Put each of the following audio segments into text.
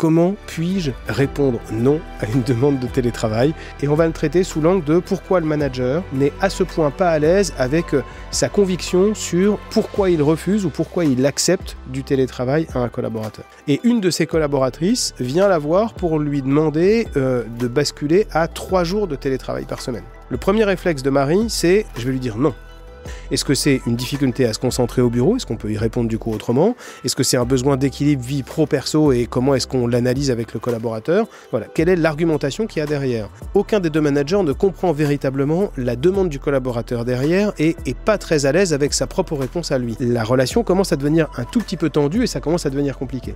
comment puis-je répondre non à une demande de télétravail? Et on va le traiter sous l'angle de pourquoi le manager n'est à ce point pas à l'aise avec sa conviction sur pourquoi il refuse ou pourquoi il accepte du télétravail à un collaborateur. Et une de ses collaboratrices vient la voir pour lui demander de basculer à 3 jours de télétravail par semaine. Le premier réflexe de Marie, c'est « je vais lui dire non ». Est-ce que c'est une difficulté à se concentrer au bureau? Est-ce qu'on peut y répondre du coup autrement? Est-ce que c'est un besoin d'équilibre vie pro-perso et comment est-ce qu'on l'analyse avec le collaborateur? Voilà, quelle est l'argumentation qu'il y a derrière? Aucun des deux managers ne comprend véritablement la demande du collaborateur derrière et est pas très à l'aise avec sa propre réponse à lui. La relation commence à devenir un tout petit peu tendue et ça commence à devenir compliqué.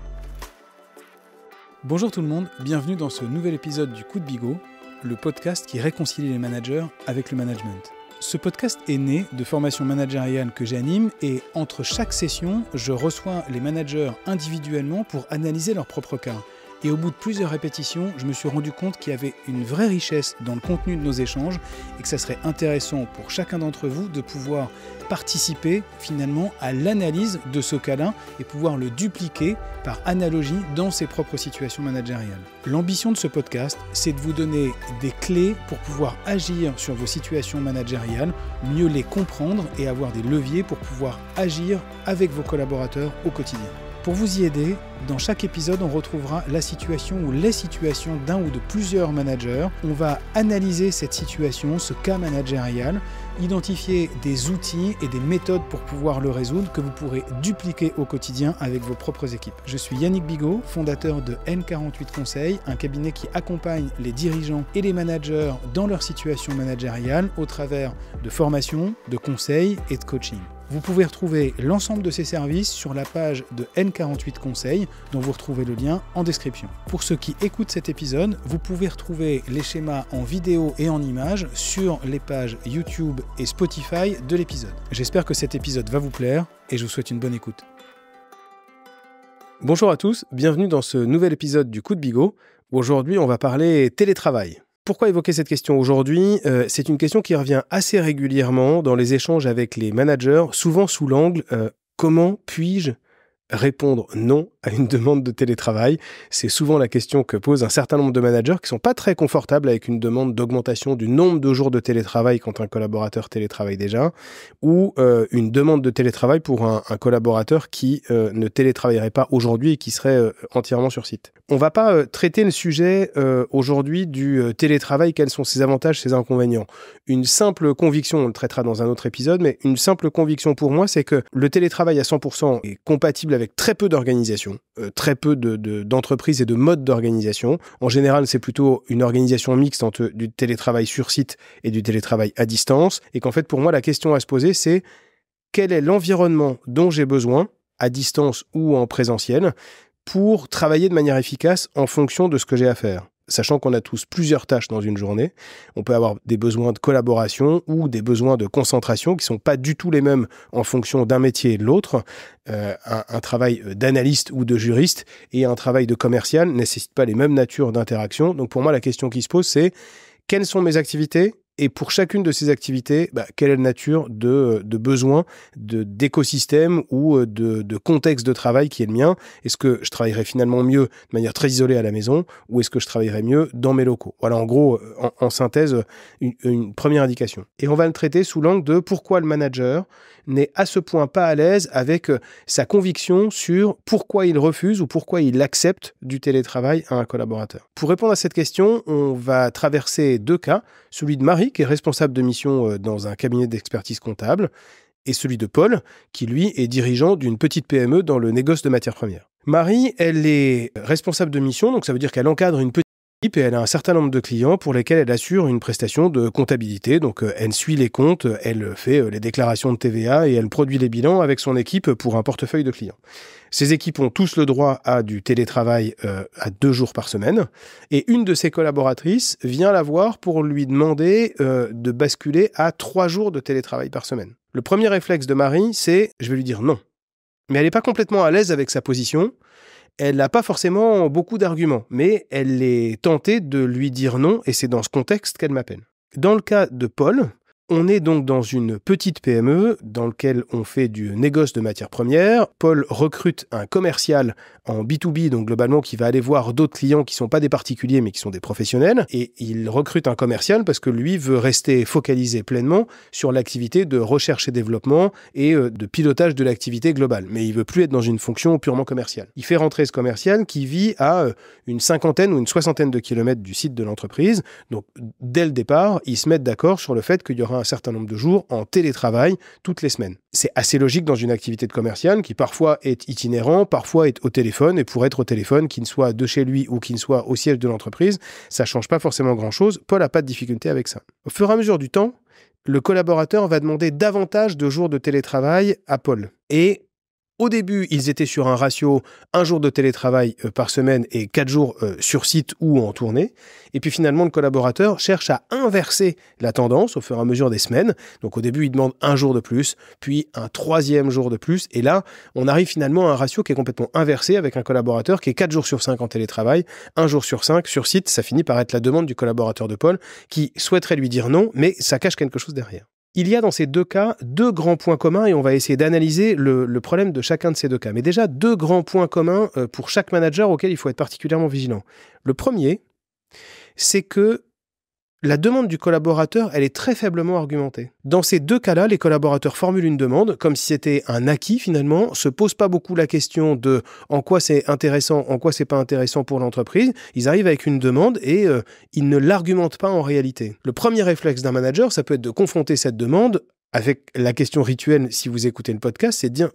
Bonjour tout le monde, bienvenue dans ce nouvel épisode du Coup de Bigot, le podcast qui réconcilie les managers avec le management. Ce podcast est né de formations managériales que j'anime et entre chaque session, je reçois les managers individuellement pour analyser leur propre cas. Et au bout de plusieurs répétitions, je me suis rendu compte qu'il y avait une vraie richesse dans le contenu de nos échanges et que ça serait intéressant pour chacun d'entre vous de pouvoir participer finalement à l'analyse de ce cas-là et pouvoir le dupliquer par analogie dans ses propres situations managériales. L'ambition de ce podcast, c'est de vous donner des clés pour pouvoir agir sur vos situations managériales, mieux les comprendre et avoir des leviers pour pouvoir agir avec vos collaborateurs au quotidien. Pour vous y aider, dans chaque épisode, on retrouvera la situation ou les situations d'un ou de plusieurs managers. On va analyser cette situation, ce cas managérial, identifier des outils et des méthodes pour pouvoir le résoudre que vous pourrez dupliquer au quotidien avec vos propres équipes. Je suis Yannick Bigot, fondateur de N48 Conseil, un cabinet qui accompagne les dirigeants et les managers dans leur situation managériale au travers de formations, de conseils et de coaching. Vous pouvez retrouver l'ensemble de ces services sur la page de N48 Conseil, dont vous retrouvez le lien en description. Pour ceux qui écoutent cet épisode, vous pouvez retrouver les schémas en vidéo et en images sur les pages YouTube et Spotify de l'épisode. J'espère que cet épisode va vous plaire et je vous souhaite une bonne écoute. Bonjour à tous, bienvenue dans ce nouvel épisode du Coup de Bigot. Aujourd'hui, on va parler télétravail. Pourquoi évoquer cette question aujourd'hui? C'est une question qui revient assez régulièrement dans les échanges avec les managers, souvent sous l'angle comment puis-je répondre non à une demande de télétravail? C'est souvent la question que posent un certain nombre de managers qui ne sont pas très confortables avec une demande d'augmentation du nombre de jours de télétravail quand un collaborateur télétravaille déjà, ou une demande de télétravail pour un collaborateur qui ne télétravaillerait pas aujourd'hui et qui serait entièrement sur site. On ne va pas traiter le sujet aujourd'hui du télétravail, quels sont ses avantages, ses inconvénients. Une simple conviction, on le traitera dans un autre épisode, mais une simple conviction pour moi, c'est que le télétravail à 100% est compatible avec très peu d'organisations, très peu d'entreprises et de modes d'organisation. En général, c'est plutôt une organisation mixte entre du télétravail sur site et du télétravail à distance. Et qu'en fait, pour moi, la question à se poser, c'est quel est l'environnement dont j'ai besoin, à distance ou en présentiel, pour travailler de manière efficace en fonction de ce que j'ai à faire. Sachant qu'on a tous plusieurs tâches dans une journée, on peut avoir des besoins de collaboration ou des besoins de concentration qui ne sont pas du tout les mêmes en fonction d'un métier et de l'autre. Un travail d'analyste ou de juriste et un travail de commercial ne nécessitent pas les mêmes natures d'interaction. Donc pour moi, la question qui se pose, c'est quelles sont mes activités? Et pour chacune de ces activités, quelle est la nature de besoin d'écosystème ou de contexte de travail qui est le mien? Est-ce que je travaillerai finalement mieux de manière très isolée à la maison ou est-ce que je travaillerai mieux dans mes locaux? Voilà, en gros, en synthèse, une première indication. Et on va le traiter sous l'angle de pourquoi le manager n'est à ce point pas à l'aise avec sa conviction sur pourquoi il refuse ou pourquoi il accepte du télétravail à un collaborateur. Pour répondre à cette question, on va traverser 2 cas, celui de Marie, qui est responsable de mission dans un cabinet d'expertise comptable, et celui de Paul, qui lui est dirigeant d'une petite PME dans le négoce de matières premières. Marie, elle est responsable de mission, donc ça veut dire qu'elle encadre une petite équipe et elle a un certain nombre de clients pour lesquels elle assure une prestation de comptabilité. Donc elle suit les comptes, elle fait les déclarations de TVA et elle produit les bilans avec son équipe pour un portefeuille de clients. Ces équipes ont tous le droit à du télétravail à 2 jours par semaine. Et une de ses collaboratrices vient la voir pour lui demander de basculer à 3 jours de télétravail par semaine. Le premier réflexe de Marie, c'est « je vais lui dire non ». Mais elle n'est pas complètement à l'aise avec sa position. Elle n'a pas forcément beaucoup d'arguments, mais elle est tentée de lui dire non et c'est dans ce contexte qu'elle m'appelle. Dans le cas de Paul, On est donc dans une petite PME dans laquelle on fait du négoce de matières premières. Paul recrute un commercial en B2B, donc globalement qui va aller voir d'autres clients qui ne sont pas des particuliers mais qui sont des professionnels. Et il recrute un commercial parce que lui veut rester focalisé pleinement sur l'activité de recherche et développement et de pilotage de l'activité globale. Mais il ne veut plus être dans une fonction purement commerciale. Il fait rentrer ce commercial qui vit à une 50aine ou une 60aine de kilomètres du site de l'entreprise. Donc dès le départ, ils se mettent d'accord sur le fait qu'il y aura un certain nombre de jours en télétravail toutes les semaines. C'est assez logique dans une activité de commercial qui parfois est itinérant, parfois est au téléphone, et pour être au téléphone, qu'il ne soit de chez lui ou qu'il ne soit au siège de l'entreprise, ça ne change pas forcément grand-chose. Paul n'a pas de difficulté avec ça. Au fur et à mesure du temps, le collaborateur va demander davantage de jours de télétravail à Paul. Et au début, ils étaient sur un ratio 1 jour de télétravail par semaine et 4 jours sur site ou en tournée. Et puis finalement, le collaborateur cherche à inverser la tendance au fur et à mesure des semaines. Donc au début, il demande 1 jour de plus, puis un 3e jour de plus. Et là, on arrive finalement à un ratio qui est complètement inversé avec un collaborateur qui est 4 jours sur 5 en télétravail, 1 jour sur 5 sur site. Ça finit par être la demande du collaborateur de Paul qui souhaiterait lui dire non, mais ça cache quelque chose derrière. Il y a dans ces deux cas 2 grands points communs et on va essayer d'analyser le problème de chacun de ces 2 cas. Mais déjà, 2 grands points communs pour chaque manager auquel il faut être particulièrement vigilant. Le premier, c'est que la demande du collaborateur, elle est très faiblement argumentée. Dans ces 2 cas-là, les collaborateurs formulent une demande comme si c'était un acquis finalement, se posent pas beaucoup la question de en quoi c'est intéressant, en quoi c'est pas intéressant pour l'entreprise. Ils arrivent avec une demande et ils ne l'argumentent pas en réalité. Le premier réflexe d'un manager, ça peut être de confronter cette demande avec la question rituelle, si vous écoutez le podcast, c'est de dire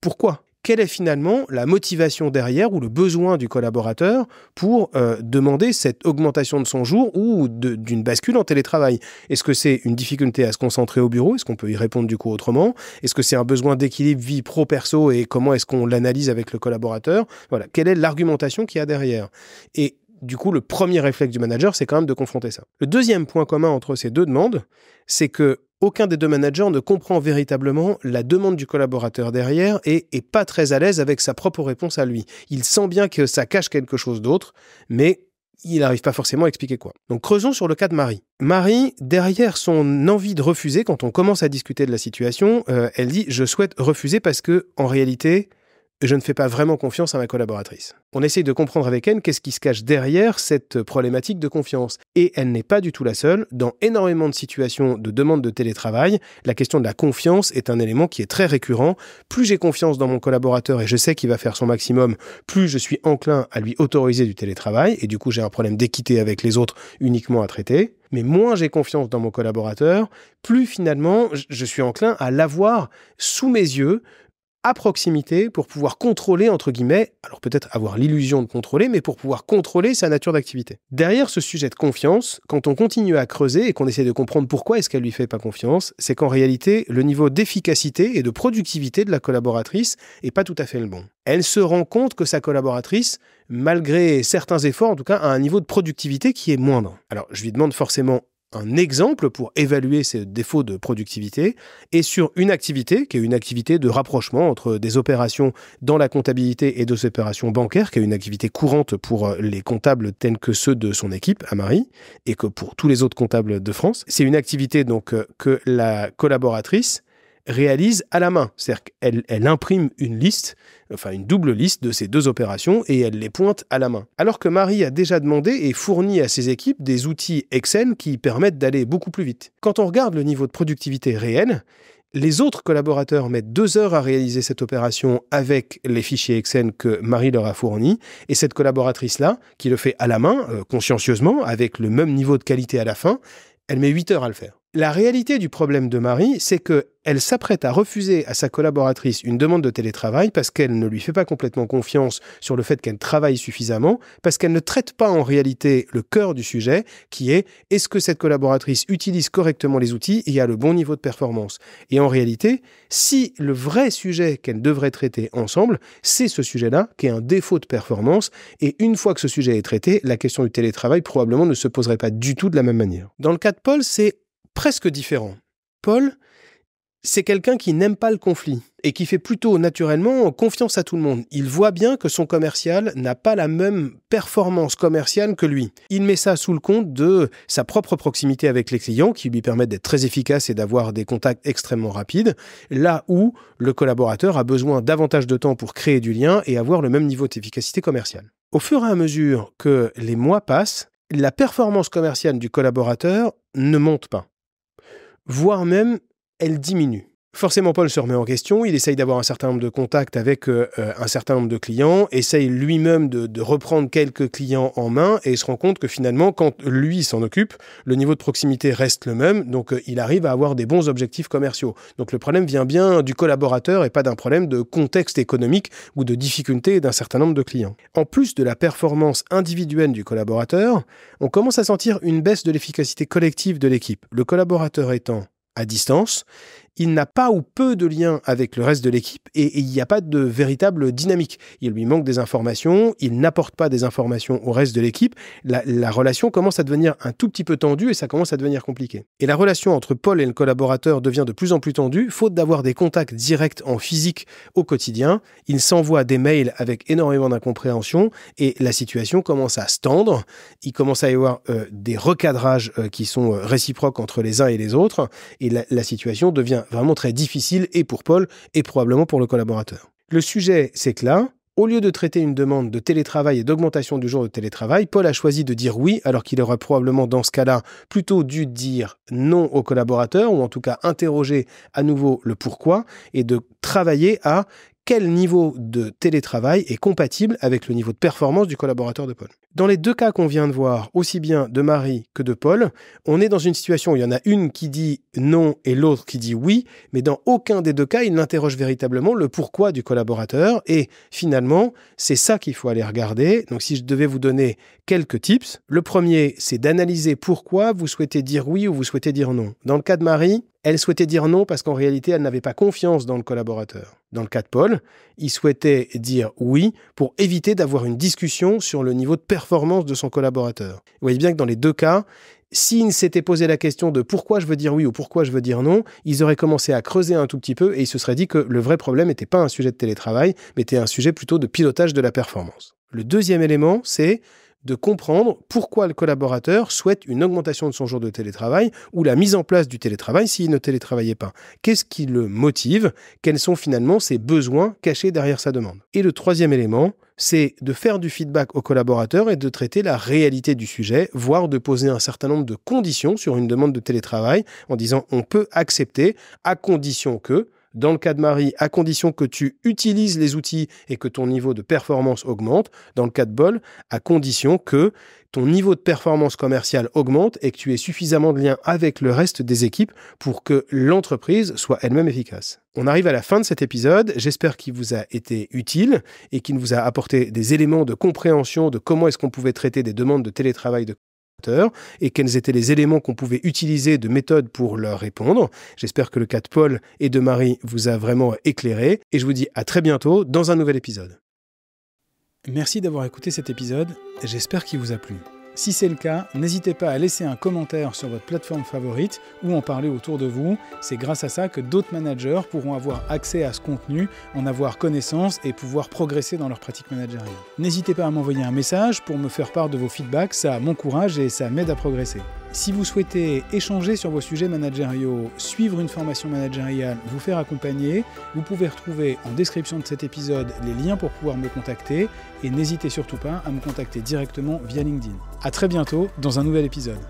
pourquoi ? Quelle est finalement la motivation derrière ou le besoin du collaborateur pour demander cette augmentation de son jour ou d'une bascule en télétravail? Est-ce que c'est une difficulté à se concentrer au bureau? Est-ce qu'on peut y répondre du coup autrement? Est-ce que c'est un besoin d'équilibre vie pro-perso et comment est-ce qu'on l'analyse avec le collaborateur? Voilà, quelle est l'argumentation qu'il y a derrière? Et du coup, le premier réflexe du manager, c'est quand même de confronter ça. Le deuxième point commun entre ces 2 demandes, c'est que aucun des 2 managers ne comprend véritablement la demande du collaborateur derrière et est pas très à l'aise avec sa propre réponse à lui. Il sent bien que ça cache quelque chose d'autre, mais il n'arrive pas forcément à expliquer quoi. Donc creusons sur le cas de Marie. Marie, derrière son envie de refuser, quand on commence à discuter de la situation, elle dit « Je souhaite refuser parce que, en réalité, je ne fais pas vraiment confiance à ma collaboratrice. » On essaye de comprendre avec elle qu'est-ce qui se cache derrière cette problématique de confiance. Et elle n'est pas du tout la seule. Dans énormément de situations de demande de télétravail, la question de la confiance est un élément qui est très récurrent. Plus j'ai confiance dans mon collaborateur et je sais qu'il va faire son maximum, plus je suis enclin à lui autoriser du télétravail. Et du coup, j'ai un problème d'équité avec les autres uniquement à traiter. Mais moins j'ai confiance dans mon collaborateur, plus finalement, je suis enclin à l'avoir sous mes yeux, à proximité pour pouvoir contrôler, entre guillemets, alors peut-être avoir l'illusion de contrôler, mais pour pouvoir contrôler sa nature d'activité. Derrière ce sujet de confiance, quand on continue à creuser et qu'on essaie de comprendre pourquoi est-ce qu'elle lui fait pas confiance, c'est qu'en réalité, le niveau d'efficacité et de productivité de la collaboratrice est pas tout à fait le bon. Elle se rend compte que sa collaboratrice, malgré certains efforts, en tout cas, a un niveau de productivité qui est moindre. Alors, je lui demande forcément un exemple pour évaluer ces défauts de productivité et sur une activité qui est une activité de rapprochement entre des opérations dans la comptabilité et des opérations bancaires, qui est une activité courante pour les comptables tels que ceux de son équipe à Marie et que pour tous les autres comptables de France. C'est une activité donc que la collaboratrice réalise à la main. C'est-à-dire qu'elle imprime une liste, enfin une double liste de ces 2 opérations et elle les pointe à la main. Alors que Marie a déjà demandé et fourni à ses équipes des outils Excel qui permettent d'aller beaucoup plus vite. Quand on regarde le niveau de productivité réel, les autres collaborateurs mettent 2 heures à réaliser cette opération avec les fichiers Excel que Marie leur a fournis et cette collaboratrice-là, qui le fait à la main, consciencieusement, avec le même niveau de qualité à la fin, elle met 8 heures à le faire. La réalité du problème de Marie, c'est qu'elle s'apprête à refuser à sa collaboratrice une demande de télétravail parce qu'elle ne lui fait pas complètement confiance sur le fait qu'elle travaille suffisamment, parce qu'elle ne traite pas en réalité le cœur du sujet, qui est est-ce que cette collaboratrice utilise correctement les outils et a le bon niveau de performance. Et en réalité, si le vrai sujet qu'elle devrait traiter ensemble, c'est ce sujet-là, qui est un défaut de performance, et une fois que ce sujet est traité, la question du télétravail probablement ne se poserait pas du tout de la même manière. Dans le cas de Paul, c'est presque différent. Paul, c'est quelqu'un qui n'aime pas le conflit et qui fait plutôt naturellement confiance à tout le monde. Il voit bien que son commercial n'a pas la même performance commerciale que lui. Il met ça sous le compte de sa propre proximité avec les clients qui lui permettent d'être très efficace et d'avoir des contacts extrêmement rapides, là où le collaborateur a besoin davantage de temps pour créer du lien et avoir le même niveau d'efficacité commerciale. Au fur et à mesure que les mois passent, la performance commerciale du collaborateur ne monte pas, voire même elle diminue. Forcément, Paul se remet en question, il essaye d'avoir un certain nombre de contacts avec un certain nombre de clients, essaye lui-même de reprendre quelques clients en main et se rend compte que finalement, quand lui s'en occupe, le niveau de proximité reste le même, donc il arrive à avoir des bons objectifs commerciaux. Donc le problème vient bien du collaborateur et pas d'un problème de contexte économique ou de difficulté d'un certain nombre de clients. En plus de la performance individuelle du collaborateur, on commence à sentir une baisse de l'efficacité collective de l'équipe. Le collaborateur étant à distance, il n'a pas ou peu de lien avec le reste de l'équipe et il n'y a pas de véritable dynamique. Il lui manque des informations, il n'apporte pas des informations au reste de l'équipe. La relation commence à devenir un tout petit peu tendue et ça commence à devenir compliqué. Et la relation entre Paul et le collaborateur devient de plus en plus tendue, faute d'avoir des contacts directs en physique au quotidien. Il s'envoie des mails avec énormément d'incompréhension et la situation commence à se tendre. Il commence à y avoir des recadrages qui sont réciproques entre les uns et les autres et la situation devient vraiment très difficile et pour Paul et probablement pour le collaborateur. Le sujet, c'est que là, au lieu de traiter une demande de télétravail et d'augmentation du jour de télétravail, Paul a choisi de dire oui, alors qu'il aurait probablement dans ce cas-là plutôt dû dire non au collaborateur ou en tout cas interroger à nouveau le pourquoi et de travailler à quel niveau de télétravail est compatible avec le niveau de performance du collaborateur de Paul. Dans les deux cas qu'on vient de voir, aussi bien de Marie que de Paul, on est dans une situation où il y en a une qui dit non et l'autre qui dit oui, mais dans aucun des deux cas, il n'interroge véritablement le pourquoi du collaborateur et finalement, c'est ça qu'il faut aller regarder. Donc si je devais vous donner quelques tips, le premier, c'est d'analyser pourquoi vous souhaitez dire oui ou vous souhaitez dire non. Dans le cas de Marie, elle souhaitait dire non parce qu'en réalité, elle n'avait pas confiance dans le collaborateur. Dans le cas de Paul, il souhaitait dire oui pour éviter d'avoir une discussion sur le niveau de performance de son collaborateur. Vous voyez bien que dans les deux cas, s'ils s'étaient posé la question de pourquoi je veux dire oui ou pourquoi je veux dire non, ils auraient commencé à creuser un tout petit peu et ils se seraient dit que le vrai problème n'était pas un sujet de télétravail, mais était un sujet plutôt de pilotage de la performance. Le deuxième élément, c'est de comprendre pourquoi le collaborateur souhaite une augmentation de son jour de télétravail ou la mise en place du télétravail s'il ne télétravaillait pas. Qu'est-ce qui le motive? Quels sont finalement ses besoins cachés derrière sa demande? Et le troisième élément, c'est de faire du feedback au collaborateur et de traiter la réalité du sujet, voire de poser un certain nombre de conditions sur une demande de télétravail en disant on peut accepter à condition que, dans le cas de Marie, à condition que tu utilises les outils et que ton niveau de performance augmente. Dans le cas de Paul, à condition que ton niveau de performance commerciale augmente et que tu aies suffisamment de liens avec le reste des équipes pour que l'entreprise soit elle-même efficace. On arrive à la fin de cet épisode. J'espère qu'il vous a été utile et qu'il vous a apporté des éléments de compréhension de comment est-ce qu'on pouvait traiter des demandes de télétravail de et quels étaient les éléments qu'on pouvait utiliser de méthode pour leur répondre. J'espère que le cas de Paul et de Marie vous a vraiment éclairé et je vous dis à très bientôt dans un nouvel épisode. Merci d'avoir écouté cet épisode, j'espère qu'il vous a plu. Si c'est le cas, n'hésitez pas à laisser un commentaire sur votre plateforme favorite ou en parler autour de vous. C'est grâce à ça que d'autres managers pourront avoir accès à ce contenu, en avoir connaissance et pouvoir progresser dans leur pratique managériale. N'hésitez pas à m'envoyer un message pour me faire part de vos feedbacks, ça m'encourage et ça m'aide à progresser. Si vous souhaitez échanger sur vos sujets managériaux, suivre une formation managériale, vous faire accompagner, vous pouvez retrouver en description de cet épisode les liens pour pouvoir me contacter et n'hésitez surtout pas à me contacter directement via LinkedIn. À très bientôt dans un nouvel épisode.